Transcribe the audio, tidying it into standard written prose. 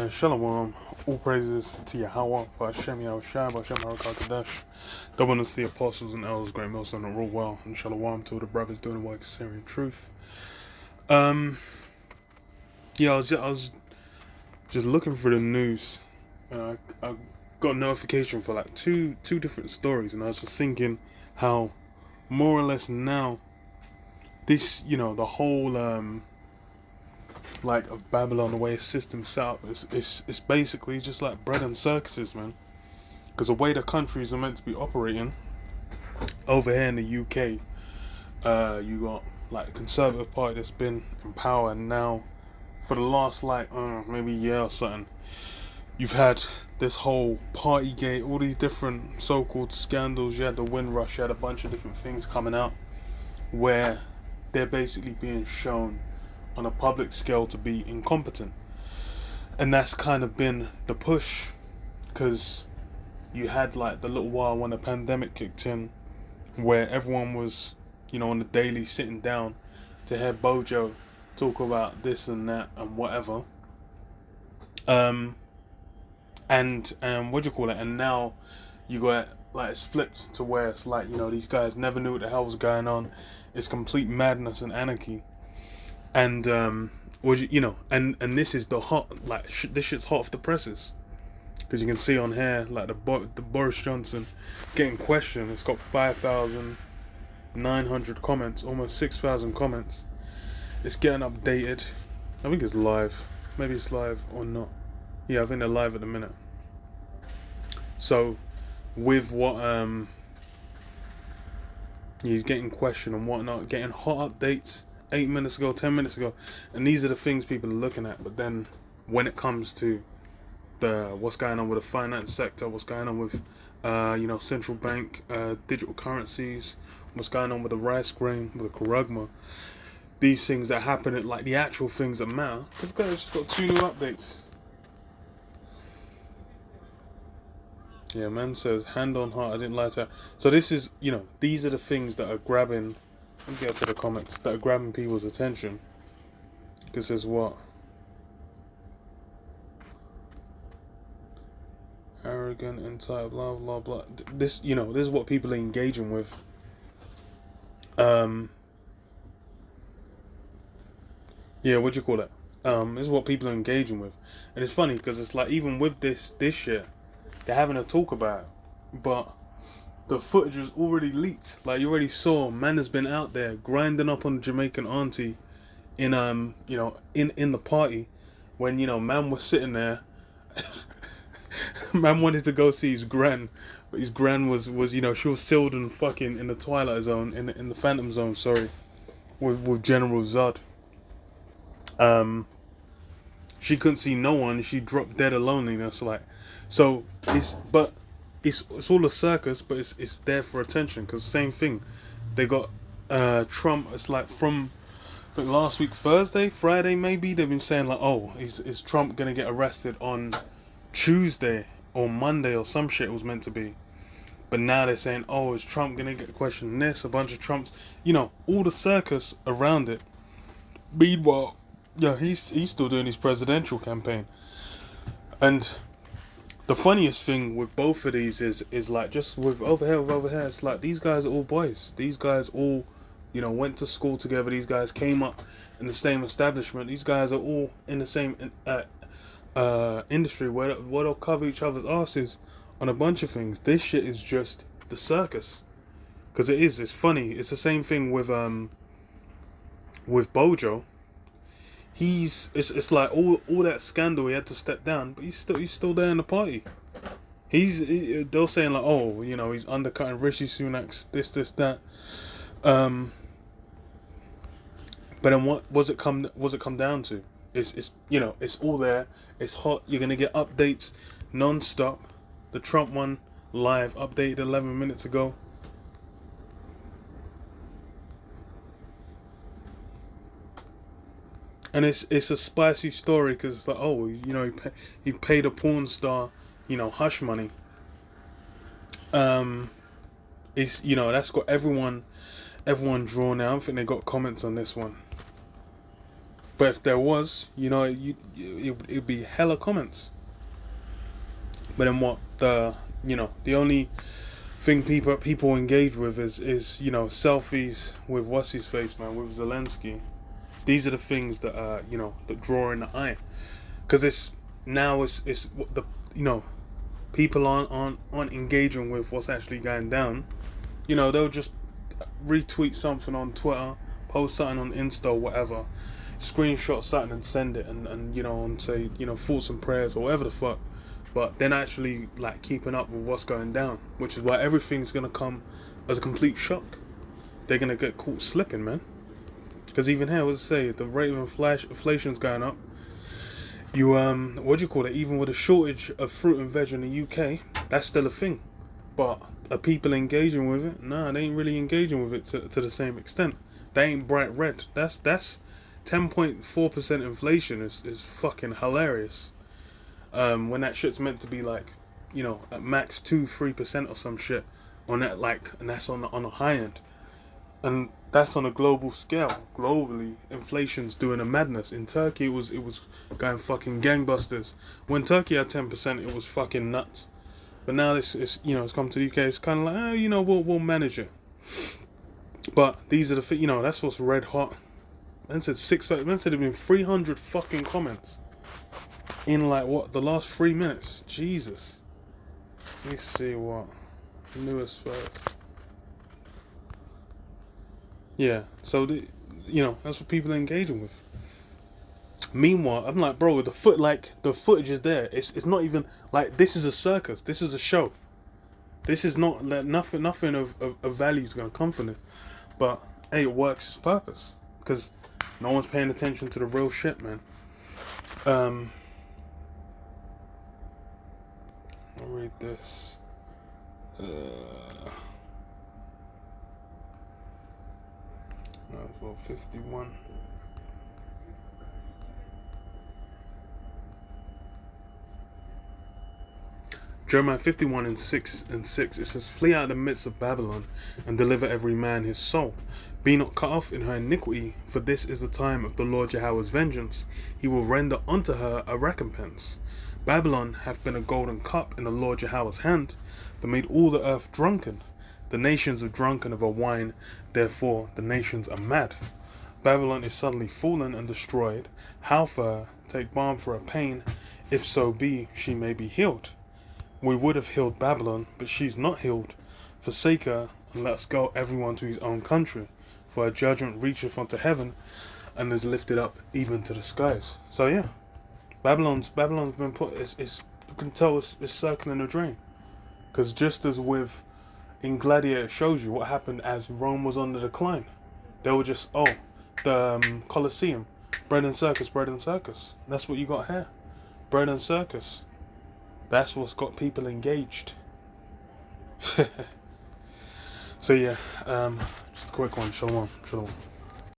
Shalom, all praises to Yahweh, Hashem Yahushai, Hashem HaKadosh. Don't want to see apostles and elders, great mills on the rule well, and Shalom to all the brothers doing the work of Syrian truth. Yeah, I was just looking for the news, and I got a notification for like two different stories, and I was just thinking how more or less now this, the whole like of Babylon, the way its system set up, it's basically just like bread and circuses, man. Because the way the countries are meant to be operating over here in the UK, you got like the Conservative Party that's been in power, and now for the last maybe a year or something, you've had this whole Partygate, all these different so-called scandals. You had the Windrush, you had a bunch of different things coming out where they're basically being shown on a public scale to be incompetent, and that's kind of been the push. Because you had like the little while when the pandemic kicked in, where everyone was, on the daily sitting down to hear Bojo talk about this and that and whatever. And what do you call it? And now you got like it's flipped to where it's like these guys never knew what the hell was going on. It's complete madness and anarchy. And and this is the hot, this shit's hot off the presses, because you can see on here like the Boris Johnson getting questioned. It's got 5,900 comments, almost 6,000 comments. It's getting updated. I think it's live. Maybe it's live or not. Yeah, I think they're live at the minute. So with what he's getting questioned and whatnot, getting hot updates 8 minutes ago, 10 minutes ago, and these are the things people are looking at. But then when it comes to what's going on with the finance sector, what's going on with central bank digital currencies, what's going on with the rice grain, with the Kuragma, these things that happen, at like the actual things that matter. This guy just got 2 new updates. Yeah, man says, hand on heart, I didn't lie to her. So this is, these are the things that are grabbing, let me get to the comments, that are grabbing people's attention. This is what? Arrogant, entitled, blah, blah, blah. This, this is what people are engaging with. Yeah, what do you call it? This is what people are engaging with. And it's funny, because it's like, even with this shit, they're having a talk about it, but the footage was already leaked. Like, you already saw, man has been out there grinding up on the Jamaican auntie in in the party, when man was sitting there. Man wanted to go see his gran, but his gran was she was sealed and fucking in the Twilight Zone, in the Phantom Zone, sorry, with General Zod. She couldn't see no one. She dropped dead of loneliness. So it's all a circus, but it's there for attention. Because same thing, they got Trump. It's like from I think last week Friday maybe, they've been saying like, oh, is Trump gonna get arrested on Tuesday or Monday or some shit it was meant to be. But now they're saying, oh, is Trump gonna get questioned this? A bunch of Trumps, all the circus around it. Meanwhile, yeah, he's still doing his presidential campaign. And the funniest thing with both of these is like, just with over here, it's like these guys are all boys. These guys all, went to school together. These guys came up in the same establishment. These guys are all in the same industry where they'll cover each other's asses on a bunch of things. This shit is just the circus, because it's funny. It's the same thing with Bojo. It's like all that scandal, he had to step down, but he's still there in the party. They're saying like, oh, he's undercutting Rishi Sunak's this that. But then what was it come down to? It's all there. It's hot. You're gonna get updates non-stop. The Trump one live updated 11 minutes ago. And it's a spicy story, because it's like, oh, he paid a porn star, hush money. It's that's got everyone drawn out. I don't think they got comments on this one. But if there was, it'd be hella comments. But then what the only thing people engage with is selfies with what's his face, man, with Zelensky. These are the things that that draw in the eye, because it's what the people aren't engaging with what's actually going down. They'll just retweet something on Twitter, post something on Insta or whatever, screenshot something and send it, and say thoughts and prayers or whatever the fuck. But they're not actually like keeping up with what's going down, which is why everything's gonna come as a complete shock. They're gonna get caught slipping, man. Because even here, what's it say? The rate of inflation's going up. What do you call it? Even with a shortage of fruit and veg in the UK, that's still a thing. But are people engaging with it? Nah, they ain't really engaging with it to the same extent. They ain't bright red. That's 10.4% inflation is fucking hilarious. When that shit's meant to be like, at max 2-3% or some shit on that, and that's on the high end, and that's on a global scale. Globally, inflation's doing a madness. In Turkey, it was going fucking gangbusters. When Turkey had 10%, it was fucking nuts. But now it's come to the UK. It's kind of like, we'll manage it. But these are the that's what's red hot. Man said there'd been 300 fucking comments in the last 3 minutes. Jesus. Let me see what newest first. Yeah, so that's what people are engaging with. Meanwhile, I'm like, bro, the footage is there. It's not even like this is a circus. This is a show. This is not nothing of value is gonna come from this. But hey, it works its purpose because no one's paying attention to the real shit, man. I'll read this. Well, 51. Jeremiah 51 and 6 it says, "Flee out of the midst of Babylon, and deliver every man his soul. Be not cut off in her iniquity, for this is the time of the Lord Jehovah's vengeance. He will render unto her a recompense. Babylon hath been a golden cup in the Lord Jehovah's hand, that made all the earth drunken. The nations are drunken of her wine, therefore the nations are mad. Babylon is suddenly fallen and destroyed. How for her? Take balm for her pain, if so be she may be healed. We would have healed Babylon, but she's not healed. Forsake her, and let us go everyone to his own country. For her judgment reacheth unto heaven, and is lifted up even to the skies." So yeah, Babylon's been put. You can tell it's circling the drain, because just as with in Gladiator, it shows you what happened as Rome was on the decline. They were just the Colosseum, bread and circus. That's what you got here, bread and circus. That's what's got people engaged. So yeah, just a quick one. Shalom.